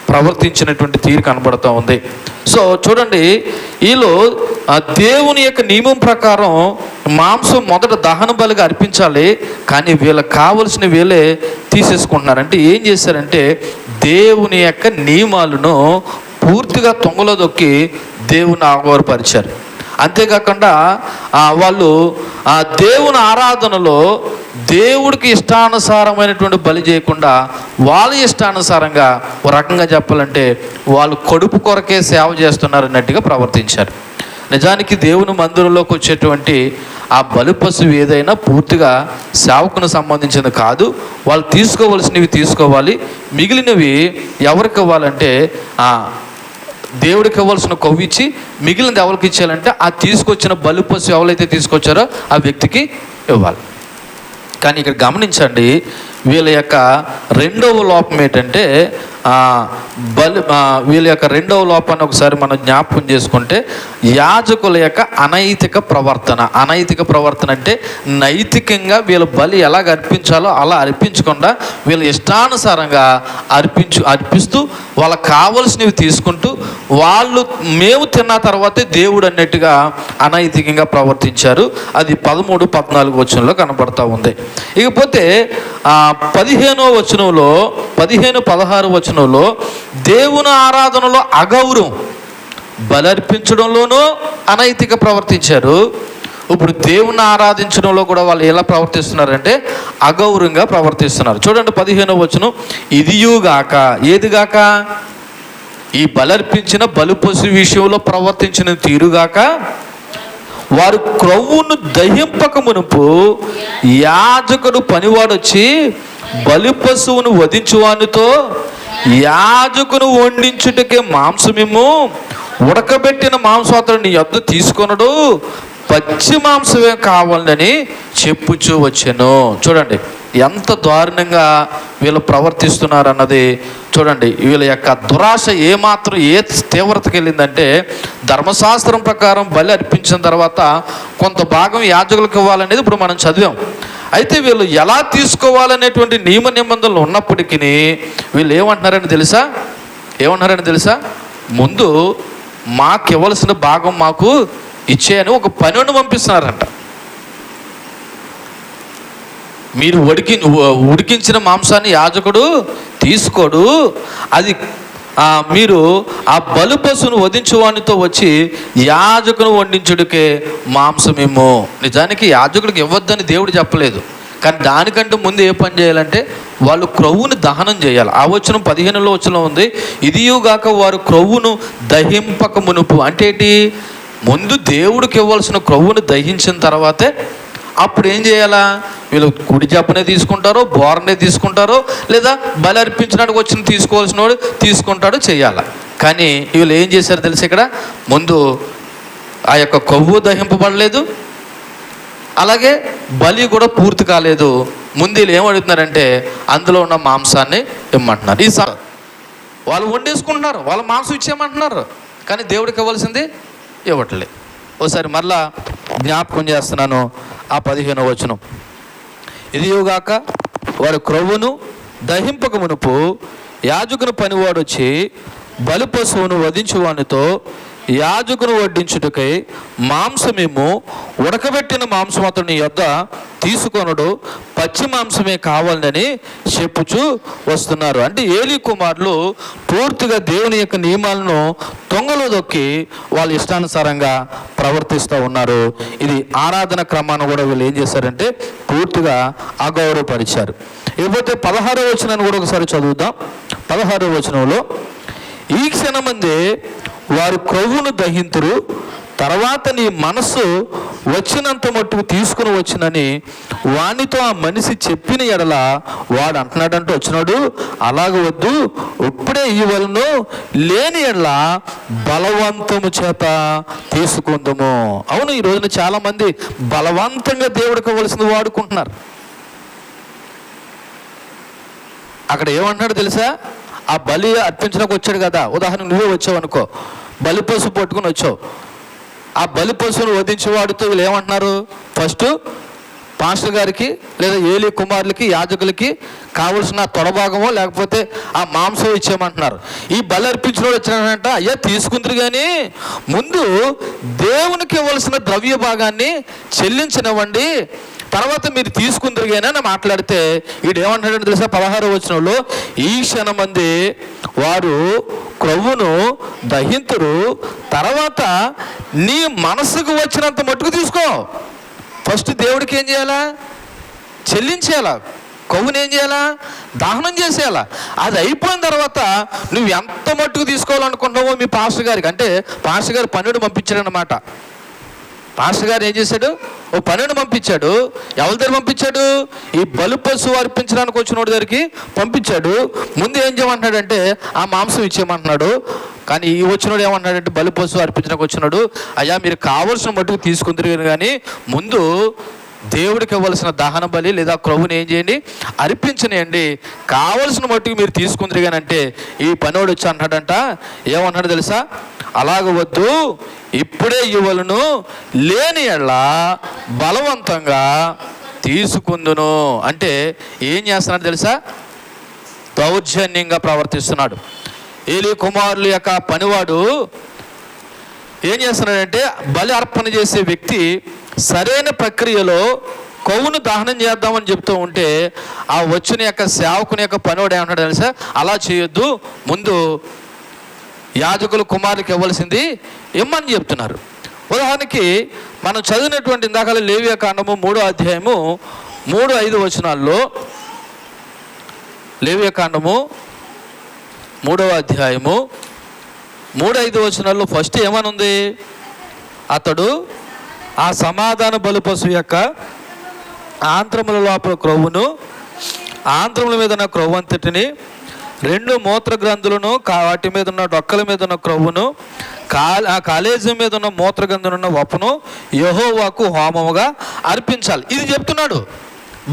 ప్రవర్తించినటువంటి తీరు కనబడుతూ ఉంది. సో చూడండి, వీళ్ళు దేవుని యొక్క నియమం ప్రకారం మాంసం మొదట దహన బలిగా అర్పించాలి. కానీ వీళ్ళకి కావలసిన వీళ్ళే తీసేసుకుంటున్నారు. అంటే ఏం చేశారంటే దేవుని యొక్క నియమాలను పూర్తిగా తొంగలో దొక్కి దేవుని ఆగోరపరిచారు. అంతేకాకుండా వాళ్ళు దేవుని ఆరాధనలో దేవుడికి ఇష్టానుసారమైనటువంటి బలి చేయకుండా వాళ్ళ ఇష్టానుసారంగా ఒక రకంగా చెప్పాలంటే వాళ్ళు కడుపు కొరకే సేవ చేస్తున్నారు అన్నట్టుగా ప్రవర్తించారు. నిజానికి దేవుని మందిరంలోకి వచ్చేటువంటి ఆ బలి పశువు ఏదైనా పూర్తిగా సేవకును సంబంధించింది కాదు. వాళ్ళు తీసుకోవలసినవి తీసుకోవాలి. మిగిలినవి ఎవరికి ఇవ్వాలంటే దేవుడికి ఇవ్వాల్సిన కొవ్వు ఇచ్చి మిగిలినది ఎవరికి ఇచ్చేయాలంటే ఆ తీసుకొచ్చిన బలి పశువు ఎవరైతే తీసుకొచ్చారో ఆ వ్యక్తికి ఇవ్వాలి. కానీ ఇక్కడ గమనించండి, వీళ్ళ యొక్క రెండవ లోపం ఏంటంటే వీళ్ళ యొక్క రెండవ లోపాన్ని ఒకసారి మనం జ్ఞాపకం చేసుకుంటే యాజకుల యొక్క అనైతిక ప్రవర్తన అంటే నైతికంగా వీళ్ళ బలి ఎలాగ అర్పించాలో అలా అర్పించకుండా వీళ్ళ ఇష్టానుసారంగా అర్పిస్తూ వాళ్ళకి కావలసినవి తీసుకుంటూ వాళ్ళు మేము తిన్న తర్వాతే దేవుడు అన్నట్టుగా అనైతికంగా ప్రవర్తించారు. అది 13-14 వచనంలో కనబడతా ఉంది. ఇకపోతే 15వ వచనంలో 15-16 వచనంలో దేవుని ఆరాధనలో అగౌరవం, బలర్పించడంలోనూ అనైతిక ప్రవర్తించారు. ఇప్పుడు దేవుని ఆరాధించడంలో కూడా వాళ్ళు ఎలా ప్రవర్తిస్తున్నారంటే అగౌరవంగా ప్రవర్తిస్తున్నారు. చూడండి 15వ వచనం, ఇదియుగాక ఏదిగాక ఈ బలర్పించిన బలిపశు విషయంలో ప్రవర్తించిన తీరుగాక వారు క్రొవ్వును దహింపక మునుపు యాజకుడు పనివాడు వచ్చి బలి పశువును వధించువానితో యాజకును వండించుటకే మాంసమేమో ఉడకబెట్టిన మాంసం అతడు నీ యొద్ద తీసుకొనడు, పచ్చి మాంసమే కావాలని చెప్పుచూ వచ్చాను. చూడండి ఎంత దారుణంగా వీళ్ళు ప్రవర్తిస్తున్నారు అన్నది చూడండి. వీళ్ళ యొక్క దురాశ ఏమాత్రం ఏ తీవ్రతకి వెళ్ళిందంటే ధర్మశాస్త్రం ప్రకారం బలి అర్పించిన తర్వాత కొంత భాగం యాజకులకు ఇవ్వాలనేది ఇప్పుడు మనం చదివాం. అయితే వీళ్ళు ఎలా తీసుకోవాలనేటువంటి నియమ నిబంధనలు ఉన్నప్పటికీ వీళ్ళు ఏమంటున్నారని తెలుసా? ముందు మాకు ఇవ్వాల్సిన భాగం మాకు ఇచ్చేయని ఒక పనిని పంపిస్తున్నారంట. మీరు ఉడికించిన మాంసాన్ని యాజకుడు తీసుకోడు, అది మీరు ఆ బలి పశువును వధించువానితో వచ్చి యాజకును వండించుడికే మాంసమేమో. నిజానికి యాజకుడికి ఇవ్వద్దని దేవుడు చెప్పలేదు, కానీ దానికంటే ముందు ఏ పని చేయాలంటే వాళ్ళు క్రొవ్వును దహనం చేయాలి. ఆ వచనం 15వ వచనం ఉంది, ఇదియుగాక వారు క్రొవ్వును దహింపక మునుపు. అంటే ఏంటి? ముందు దేవుడికి ఇవ్వాల్సిన క్రొవ్వును దహించిన తర్వాతే అప్పుడు ఏం చేయాలా? వీళ్ళు కుడి జబ్బనే తీసుకుంటారో బోరనే తీసుకుంటారో లేదా బలి అర్పించినట్టుకు వచ్చిన తీసుకోవాల్సిన వాడు తీసుకుంటాడో చేయాలి. కానీ వీళ్ళు ఏం చేశారు తెలిసి ఇక్కడ ముందు ఆ యొక్క కొవ్వు దహింపబడలేదు, అలాగే బలి కూడా పూర్తి కాలేదు. ముందు వీళ్ళు ఏమడుగుతున్నారంటే అందులో ఉన్న మాంసాన్ని ఇమ్మంటున్నారు. వాళ్ళు వండేసుకుంటున్నారు, వాళ్ళ మాంసం ఇచ్చేయమంటున్నారు, కానీ దేవుడికి ఇవ్వాల్సింది ఇవ్వట్లేదు. ఒకసారి మరలా జ్ఞాపకం చేస్తున్నాను ఆ 15వ వచనం. ఇదియోగాక వాడు క్రొవ్వును దహింపక మునుపు యాజకుని పనివాడు వచ్చి బలి పశువును వధించువానితో యాజకును వడ్డించుటకై మాంసమేమో ఉడకబెట్టిన మాంసం అతని యొద్ద తీసుకొనడు, పచ్చి మాంసమే కావాలని చెప్పుచూ వస్తున్నారు. అంటే ఏలీ కుమారులు పూర్తిగా దేవుని యొక్క నియమాలను తొంగలో దొక్కి వాళ్ళ ఇష్టానుసారంగా ప్రవర్తిస్తూ ఉన్నారు. ఇది ఆరాధన క్రమాన్ని కూడా వీళ్ళు ఏం చేశారంటే పూర్తిగా అగౌరవపరిచారు. ఇకపోతే 16వ వచనాన్ని కూడా ఒకసారి చదువుదాం. 16వ వచనంలో, ఈ క్షణమందే వారు క్రొవ్వును దహింతురు, తర్వాత నీ మనస్సు వచ్చినంత మట్టుకు తీసుకుని వచ్చినని వానితో ఆ మనిషి చెప్పిన ఎడల వాడు అంటున్నాడంటూ వచ్చినాడు, అలాగ వద్దు, ఇప్పుడే ఇవ్వలను, లేని ఎడల బలవంతము చేత తీసుకుందాము. అవును, ఈ రోజున చాలామంది బలవంతంగా దేవుడికి ఇవ్వాల్సింది వాడుకుంటున్నారు. అక్కడ ఏమంటున్నాడు తెలుసా? ఆ బలి అర్పించడానికి వచ్చాడు కదా, ఉదాహరణ నువ్వే వచ్చావు అనుకో, బలి పశువు పట్టుకుని వచ్చావు. ఆ బలి పశువును వధించేవాడితో వీళ్ళు ఏమంటున్నారు? ఫస్ట్ పాస్టర్ గారికి లేదా ఏలీ కుమారులకి యాజకులకి కావలసిన తొడభాగమో లేకపోతే ఆ మాంసం ఇచ్చేయమంటున్నారు. ఈ బలి అర్పించిన వాడు వచ్చినాడంట, అయ్యా తీసుకుందరు కానీ ముందు దేవునికి ఇవ్వాల్సిన ద్రవ్య భాగాన్ని చెల్లించనివ్వండి, తర్వాత మీరు తీసుకుందరు కానీ అని మాట్లాడితే వీడు ఏమంటాడంటే తెలుసా? 16వ వచనంలో, ఈ క్షణమంది వారు క్రొవ్వును దహింతురు, తర్వాత నీ మనసుకు వచ్చినంత మట్టుకు తీసుకో. ఫస్ట్ దేవుడికి ఏం చేయాలా? చెల్లించేయాలా. కొవ్వుని ఏం చేయాలా? దహనం చేసేయాలా. అది అయిపోయిన తర్వాత నువ్వు ఎంత మట్టుకు తీసుకోవాలనుకుంటున్నావో మీ పాస్టర్ గారికి, అంటే పాస్టర్ గారు 12 పంపించాడనమాట. పాస్టర్ గారు ఏం చేశాడు? ఓ 12 పంపించాడు. ఎవరి దగ్గర పంపించాడు? ఈ బలి పశువు అర్పించడానికి వచ్చిన వాడి దగ్గరికి పంపించాడు. ముందు ఏం చేయమంటున్నాడంటే ఆ మాంసం ఇచ్చేయమంటున్నాడు. కానీ ఈ వచ్చినోడు ఏమంటున్నాడంటే బలి పశువు అర్పించడానికి వచ్చినాడు, అయ్యా మీరు కావలసిన మట్టుకు తీసుకుందరు కానీ ముందు దేవుడికి ఇవ్వాల్సిన దహన బలి లేదా క్రొవ్వుని ఏం చేయండి? అర్పించనియండి, కావలసిన మట్టుకు మీరు తీసుకుందరు కానీ అంటే ఈ పనివాడు వచ్చి అంటాడంట, ఏమన్నాడు తెలుసా? అలాగ వద్దు, ఇప్పుడే ఇవ్వలను, లేని ఎడల బలవంతంగా తీసుకుందును. అంటే ఏం చేస్తున్నాడు తెలుసా? దౌర్జన్యంగా ప్రవర్తిస్తున్నాడు. ఏలీ కుమారుల యొక్క పనివాడు ఏం చేస్తున్నాడంటే బలి అర్పణ చేసే వ్యక్తి సరైన ప్రక్రియలో కొవ్వును దహనం చేద్దామని చెప్తూ ఉంటే ఆ వచ్చిన యొక్క సేవకుని యొక్క పనివాడు ఏమంటాడు తెలుసా? అలా చేయొద్దు, ముందు యాజకులు కుమారులకు ఇవ్వాల్సింది ఇమ్మని చెప్తున్నారు. ఉదాహరణకి మనం చదివినటువంటి ఇందాక లేవియా కాండము 3వ అధ్యాయము 3-5 వచనాల్లో, లేవియా కాండము 3వ అధ్యాయము 3-5 వచనాల్లో ఫస్ట్ ఏమనుంది? అతడు ఆ సమాధాన బలి పశువు యొక్క ఆంత్రముల లోపల క్రొవ్వును, ఆంత్రముల మీద ఉన్న క్రొవ్వంతటిని, 2 మూత్ర గ్రంథులను, వాటి మీద ఉన్న డొక్కల మీద ఉన్న క్రొవ్వును, కాలేజీ మీద ఉన్న మూత్ర గ్రంథులు ఉన్న వప్పును యెహోవాకు హోమముగా అర్పించాలి. ఇది చెప్తున్నాడు.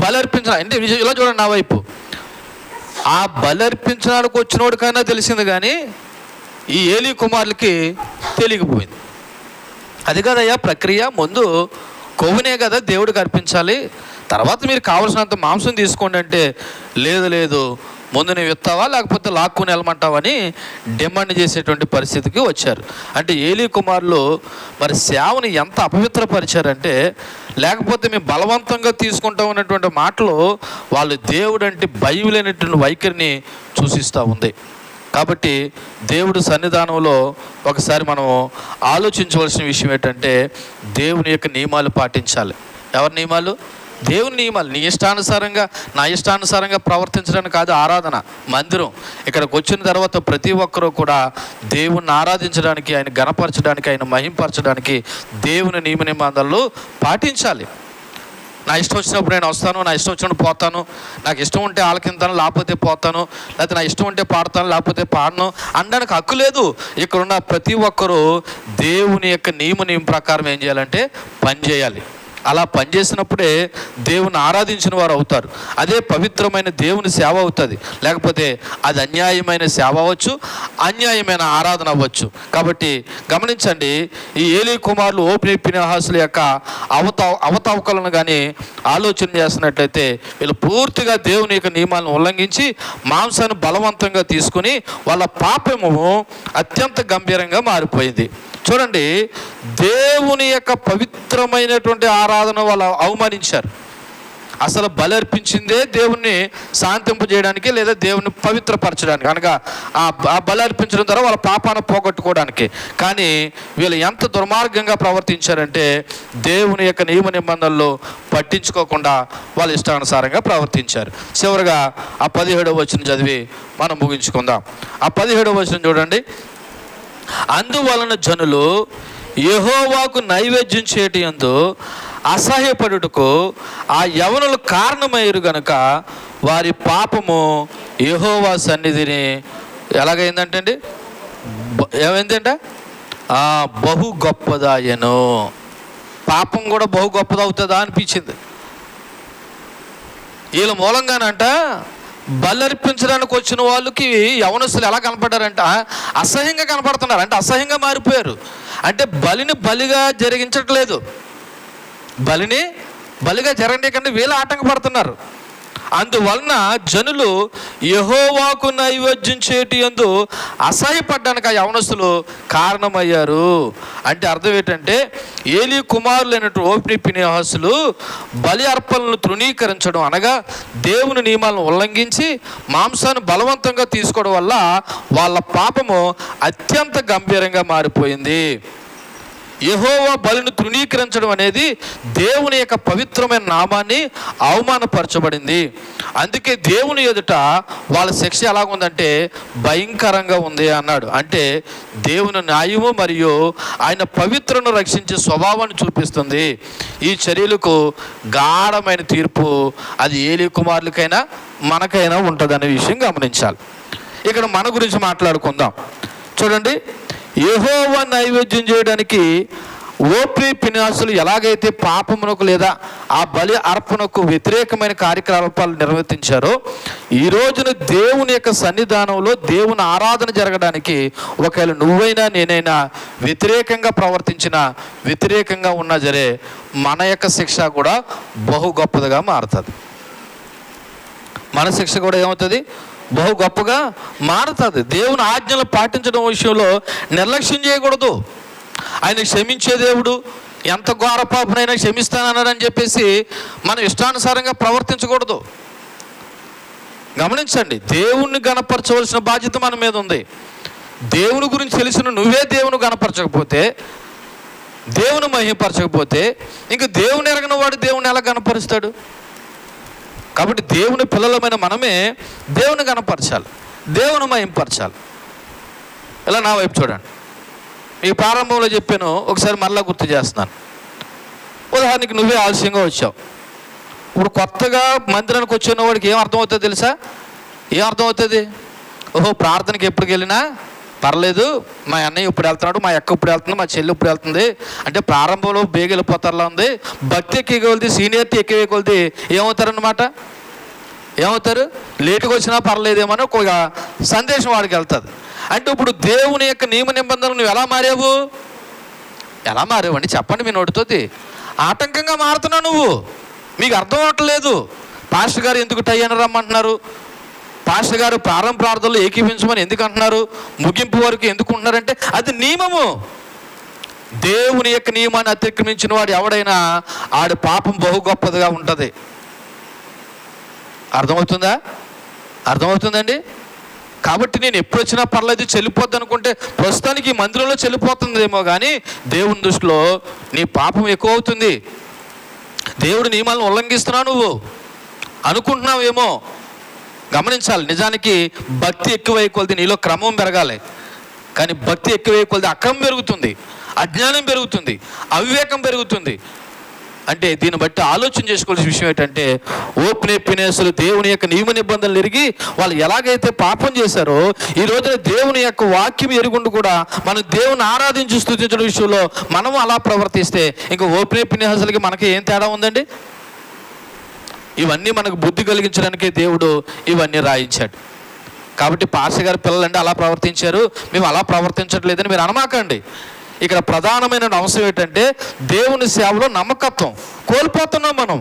బలి అర్పించాలి అంటే ఇలా చూడండి నా వైపు. ఆ బలి అర్పించడానికి వచ్చినోడికైనా తెలిసింది కానీ ఈ ఏలీ కుమారులకి తెలియకపోయింది. అది కదయ్యా ప్రక్రియ, ముందు కొవ్వునే కదా దేవుడికి అర్పించాలి, తర్వాత మీరు కావలసినంత మాంసం తీసుకోండి అంటే లేదు, ముందు నువ్వు ఇస్తావా లేకపోతే లాక్కుని వెళ్ళమంటావని డిమాండ్ చేసేటువంటి పరిస్థితికి వచ్చారు. అంటే ఏలీ కుమారులు మరి సేవని ఎంత అపవిత్రపరిచారంటే, లేకపోతే మేము బలవంతంగా తీసుకుంటాం అనేటువంటి మాటలు వాళ్ళు దేవుడు అంటే భయం లేనటువంటి వైఖరిని సూచిస్తూ ఉంది. కాబట్టి దేవుడు సన్నిధానంలో ఒకసారి మనం ఆలోచించవలసిన విషయం ఏంటంటే దేవుని యొక్క నియమాలు పాటించాలి. ఎవరి నియమాలు? దేవుని నియమాలు. నీ ఇష్టానుసారంగా నా ఇష్టానుసారంగా ప్రవర్తించడానికి కాదు ఆరాధన. మందిరం ఇక్కడికి వచ్చిన తర్వాత ప్రతి ఒక్కరూ కూడా దేవుణ్ణి ఆరాధించడానికి, ఆయన గణపరచడానికి, ఆయన మహింపరచడానికి దేవుని నియమ నిబంధనలు పాటించాలి. నా ఇష్టం వచ్చినప్పుడు నేను వస్తాను, నా ఇష్టం వచ్చినప్పుడు పోతాను, నాకు ఇష్టం ఉంటే ఆలకింతాను లేకపోతే పోతాను, లేకపోతే నా ఇష్టం ఉంటే పాడతాను లేకపోతే పాడను అనడానికి హక్కు లేదు. ఇక్కడున్న ప్రతి ఒక్కరూ దేవుని యొక్క నియమ ప్రకారం ఏం చేయాలంటే పని చేయాలి. అలా పనిచేసినప్పుడే దేవుని ఆరాధించిన వారు అవుతారు. అదే పవిత్రమైన దేవుని సేవ అవుతుంది. లేకపోతే అది అన్యాయమైన సేవ అవ్వచ్చు, అన్యాయమైన ఆరాధన అవ్వచ్చు. కాబట్టి గమనించండి, ఈ ఏలీ కుమారులు హోఫ్నీ ఫీనెహాసుల యొక్క అవతావకలను కానీ ఆలోచన చేస్తున్నట్లయితే వీళ్ళు పూర్తిగా దేవుని యొక్క నియమాలను ఉల్లంఘించి మాంసాన్ని బలవంతంగా తీసుకుని వాళ్ళ పాపము అత్యంత గంభీరంగా మారిపోయింది. చూడండి, దేవుని యొక్క పవిత్రమైనటువంటి ఆరాధన వాళ్ళు అవమానించారు. అసలు బలి అర్పించిందే దేవుణ్ణి శాంతింపజేయడానికి లేదా దేవుని పవిత్రపరచడానికి, అనగా ఆ బలి అర్పించడం ద్వారా వాళ్ళ పాపాన్ని పోగొట్టుకోవడానికి. కానీ వీళ్ళు ఎంత దుర్మార్గంగా ప్రవర్తించారంటే దేవుని యొక్క నియమ నిబంధనలు పట్టించుకోకుండా వాళ్ళ ఇష్టానుసారంగా ప్రవర్తించారు. చివరిగా ఆ 17వ వచనం చదివి మనం ముగించుకుందాం. ఆ 17వ వచనం చూడండి. అందువలన జనులు యెహోవాకు నైవేద్యం చేయటి యందు అసహ్యపడుటకు ఆ యవనులు కారణమయ్యారు గనుక వారి పాపము యెహోవా సన్నిధిని ఎలాగైందంటే అండి, ఏమైందంట, బహు గొప్పదాయను. పాపం కూడా బహు గొప్పదవుతుందా అనిపించింది. వీళ్ళ మూలంగానంట బలర్పించడానికి వచ్చిన వాళ్ళకి యవనస్తులు ఎలా కనపడ్డారంట, అసహ్యంగా కనపడుతున్నారు. అంటే అసహ్యంగా మారిపోయారు. అంటే బలిని బలిగా జరిగించట్లేదు, బలిని బలిగా జరగనీయకుండా వీళ్ళు ఆటంకపడుతున్నారు. అందువలన జనులు యెహోవాకు నైవేద్యం చేయటి యందు అసహ్యపడ్డానికి ఆ యవనస్తులు కారణమయ్యారు. అంటే అర్థం ఏంటంటే, ఏలీ కుమారులైనటువంటి హోఫ్నీ ఫీనెహాసులు బలి అర్పణలను తృణీకరించడం, అనగా దేవుని నియమాలను ఉల్లంఘించి మాంసాన్ని బలవంతంగా తీసుకోవడం వల్ల వాళ్ళ పాపము అత్యంత గంభీరంగా మారిపోయింది. యెహోవా బలిని తృణీకరించడం అనేది దేవుని యొక్క పవిత్రమైన నామాన్ని అవమానపరచబడింది. అందుకే దేవుని ఎదుట వాళ్ళ శిక్ష ఎలాగుందంటే భయంకరంగా ఉంది అన్నాడు. అంటే దేవుని న్యాయము మరియు ఆయన పవిత్రను రక్షించే స్వభావాన్ని చూపిస్తుంది. ఈ చర్యలకు గాఢమైన తీర్పు అది ఏలీ కుమారులకైనా మనకైనా ఉంటుందనే విషయం గమనించాలి. ఇక్కడ మన గురించి మాట్లాడుకుందాం. చూడండి, యెహోవా నైవేద్యం చేయడానికి హోఫ్నీ ఫీనెహాసులు ఎలాగైతే పాపమునకు లేదా ఆ బలి అర్పణకు వ్యతిరేకమైన కార్యకలాపాలు నిర్వర్తించారో, ఈ రోజున దేవుని యొక్క సన్నిధానంలో దేవుని ఆరాధన జరగడానికి ఒకవేళ నువ్వైనా నేనైనా వ్యతిరేకంగా ప్రవర్తించినా, వ్యతిరేకంగా ఉన్నా సరే మన యొక్క శిక్ష కూడా బహు గొప్పదిగా మారుతుంది. మన శిక్ష కూడా ఏమవుతుంది, బహు గొప్పగా మారుతుంది. దేవుని ఆజ్ఞలు పాటించడం విషయంలో నిర్లక్ష్యం చేయకూడదు. ఆయన క్షమించే దేవుడు, ఎంత ఘోర పాపనైనా క్షమిస్తానన్నాడని చెప్పేసి మనం ఇష్టానుసారంగా ప్రవర్తించకూడదు. గమనించండి, దేవుణ్ణి గణపరచవలసిన బాధ్యత మన మీద ఉంది. దేవుని గురించి తెలిసిన నువ్వే దేవుని గణపరచకపోతే, దేవుని మహిమపరచకపోతే ఇంక దేవుని ఎరగని వాడు దేవుని ఎలా గణపరుస్తాడు? కాబట్టి దేవుని పిల్లలమైన మనమే దేవుని గణపరచాలి, దేవుని మహిమపరచాలి. ఇలా నా వైపు చూడండి. ఈ ప్రారంభంలో చెప్పాను, ఒకసారి మరలా గుర్తు చేస్తున్నాను. ఉదాహరణకి నువ్వే ఆలస్యంగా వచ్చావు. ఇప్పుడు కొత్తగా మందిరానికి వచ్చిన వాడికి ఏం అర్థమవుతుంది తెలుసా? ఏం అర్థమవుతుంది? ఓహో, ప్రార్థనకి ఎప్పటికి వెళ్ళినా పర్లేదు, మా అన్నయ్య ఇప్పుడు వెళ్తున్నాడు, మా అక్క ఇప్పుడు వెళ్తుంది, మా చెల్లి ఇప్పుడు వెళ్తుంది అంటే ప్రారంభంలో బేగ వెళ్ళిపోతారులా ఉంది. భక్తి ఎక్కేకొలిది, సీనియర్టీ ఎక్కేకొలిది ఏమవుతారన్నమాట, ఏమవుతారు? లేటుగా వచ్చినా పర్లేదేమని ఒక సందేశం వాడికి వెళ్తుంది. అంటే ఇప్పుడు దేవుని యొక్క నియమ నిబంధనలు నువ్వు ఎలా మారావు? ఎలా మారావండి చెప్పండి మీ నోటితోటి. ఆటంకంగా మారుతున్నావు నువ్వు. మీకు అర్థం అవ్వట్లేదు. పాస్టర్ గారు ఎందుకు టై అని రమ్మంటున్నారు? పాస్టర్ గారు ప్రారంభ ప్రార్థనలు ఏకీపించమని ఎందుకు అంటున్నారు? ముగింపు వరకు ఎందుకు ఉంటున్నారంటే అది నియమము. దేవుని యొక్క నియమాన్ని అతిక్రమించిన వాడు ఎవడైనా ఆడి పాపం బహు గొప్పదిగా ఉంటుంది. అర్థమవుతుందా? అర్థమవుతుందండి. కాబట్టి నేను ఎప్పుడు వచ్చినా పర్లేదు, చెల్లిపోద్ది అనుకుంటే ప్రస్తుతానికి ఈ మందిరంలో చెల్లిపోతుందేమో, కానీ దేవుని దృష్టిలో నీ పాపం ఎక్కువ అవుతుంది. దేవుడి నియమాలను ఉల్లంఘిస్తున్నావు నువ్వు అనుకుంటున్నావేమో. గమనించాలి, నిజానికి భక్తి ఎక్కువై కొలది నీలో క్రమం పెరగాలి. కానీ భక్తి ఎక్కువై కొలది అక్రమం పెరుగుతుంది, అజ్ఞానం పెరుగుతుంది, అవివేకం పెరుగుతుంది. అంటే దీన్ని బట్టి ఆలోచన చేసుకోవాల్సిన విషయం ఏంటంటే, ఓప్నేపినేసులు దేవుని యొక్క నియమ నిబంధనలు ఎరిగి వాళ్ళు ఎలాగైతే పాపం చేశారో, ఈ రోజున దేవుని యొక్క వాక్యం ఎరుగుండి కూడా మనం దేవుని ఆరాధించి స్తుతించడం విషయంలో మనం అలా ప్రవర్తిస్తే ఇంకా ఓప్నేపినేసులకి మనకి ఏం తేడా ఉందండి? ఇవన్నీ మనకు బుద్ధి కలిగించడానికి దేవుడు ఇవన్నీ రాయించాడు. కాబట్టి పాస్టర్ గారి పిల్లలంటే అలా ప్రవర్తించారు, మేము అలా ప్రవర్తించట్లేదని మీరు అనమాకండి. ఇక్కడ ప్రధానమైన అంశం ఏంటంటే, దేవుని సేవలో నమ్మకత్వం కోల్పోతున్నాం. మనం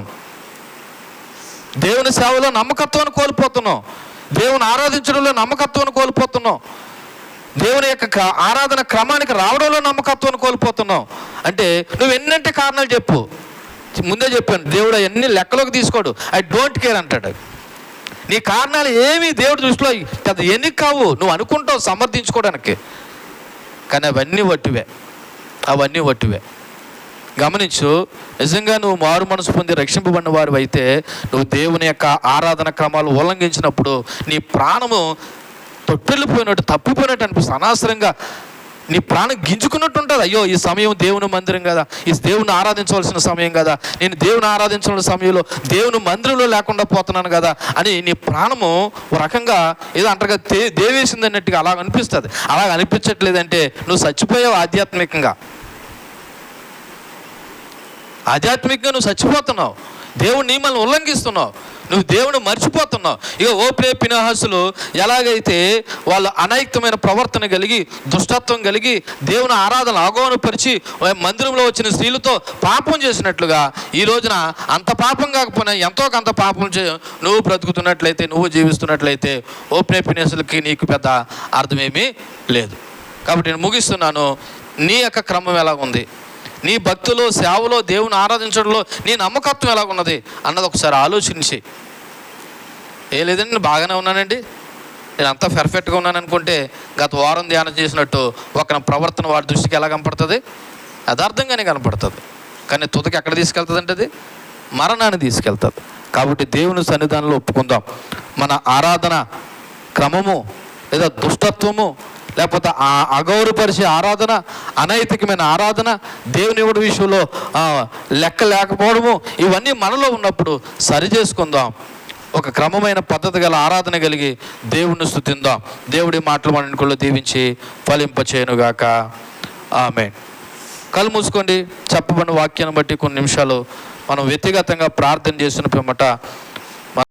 దేవుని సేవలో నమ్మకత్వాన్ని కోల్పోతున్నాం, దేవుని ఆరాధించడంలో నమ్మకత్వాన్ని కోల్పోతున్నాం, దేవుని యొక్క ఆరాధన క్రమానికి రావడంలో నమ్మకత్వాన్ని కోల్పోతున్నాం. అంటే నువ్వు ఎన్నంటే కారణాలు చెప్పు. ముందే చెప్పాను, దేవుడు అవన్నీ లెక్కలోకి తీసుకోడు. ఐ డోంట్ కేర్ అంటాడు. నీ కారణాలు ఏమీ దేవుడి దృష్టిలో పెద్ద ఎన్ని కావు, నువ్వు అనుకుంటావు సమర్థించుకోవడానికి, కానీ అవన్నీ వట్టివే. గమనించు, నిజంగా నువ్వు మారు మనసు పొంది రక్షింపబడిన వారు అయితే నువ్వు దేవుని యొక్క ఆరాధన క్రమాలు ఉల్లంఘించినప్పుడు నీ ప్రాణము తొట్టెళ్ళిపోయినట్టు, తప్పిపోయినట్టు అనిపిస్తుంది. అనవసరంగా నీ ప్రాణం గింజుకున్నట్టు ఉంటుంది. అయ్యో, ఈ సమయం దేవుని మందిరం కదా, ఈ దేవుని ఆరాధించవలసిన సమయం కదా, నేను దేవుని ఆరాధించవలసిన సమయంలో దేవుని మందిరంలో లేకుండా పోతున్నాను కదా అని నీ ప్రాణము ఒక రకంగా ఏదో అంటారు కదా, దేవేసింది అన్నట్టుగా అలా అనిపిస్తుంది. అలా అనిపించట్లేదంటే నువ్వు చచ్చిపోయావు. ఆధ్యాత్మికంగా నువ్వు చచ్చిపోతున్నావు, దేవుని నియమాలను ఉల్లంఘిస్తున్నావు, నువ్వు దేవుని మర్చిపోతున్నావు. ఇక ఓప్నేపినేసులు ఎలాగైతే వాళ్ళు అనైక్యమైన ప్రవర్తన కలిగి, దుష్టత్వం కలిగి, దేవుని ఆరాధన అవగాహనపరిచి మందిరంలో వచ్చిన స్త్రీలతో పాపం చేసినట్లుగా ఈ రోజున అంత పాపం కాకపోయినా ఎంతో కొంత పాపం నువ్వు బ్రతుకుతున్నట్లయితే, నువ్వు జీవిస్తున్నట్లయితే ఓప్నేపినేసులకి నీకు పెద్ద అర్థమేమీ లేదు. కాబట్టి నేను ముగిస్తున్నాను. నీ యొక్క క్రమం ఎలా ఉంది? నీ భక్తులు సేవలో దేవుని ఆరాధించడంలో నీ నమ్మకత్వం ఎలాగున్నది అన్నది ఒకసారి ఆలోచించి. ఏ లేదండి, నేను బాగానే ఉన్నానండి, నేను అంతా పర్ఫెక్ట్గా ఉన్నాను అనుకుంటే గత వారం ధ్యానం చేసినట్టు ఒక ప్రవర్తన వాడి దృష్టికి ఎలా కనపడుతుంది? యథార్థంగానే కనపడుతుంది, కానీ తుదకి ఎక్కడ తీసుకెళ్తుంది అంటే అది మరణాన్ని తీసుకెళ్తుంది. కాబట్టి దేవుని సన్నిధానంలో ఒప్పుకుందాం. మన ఆరాధన క్రమము లేదా దుష్టత్వము, లేకపోతే అగౌరవపరిచే ఆరాధన, అనైతికమైన ఆరాధన, దేవుని ఇవ్వడం విషయంలో లెక్క లేకపోవడము, ఇవన్నీ మనలో ఉన్నప్పుడు సరి చేసుకుందాం. ఒక క్రమమైన పద్ధతి గల ఆరాధన కలిగి దేవుణ్ణి స్తుతిందాం. దేవుడి మాటలు మన ఇంట్లో దీవించి ఫలింపచేయునుగాక. ఆమేన్. కళ్ళు మూసుకోండి. చెప్పబడిన వాక్యాన్ని బట్టి కొన్ని నిమిషాలు మనం వ్యక్తిగతంగా ప్రార్థన చేసిన పిమ్మట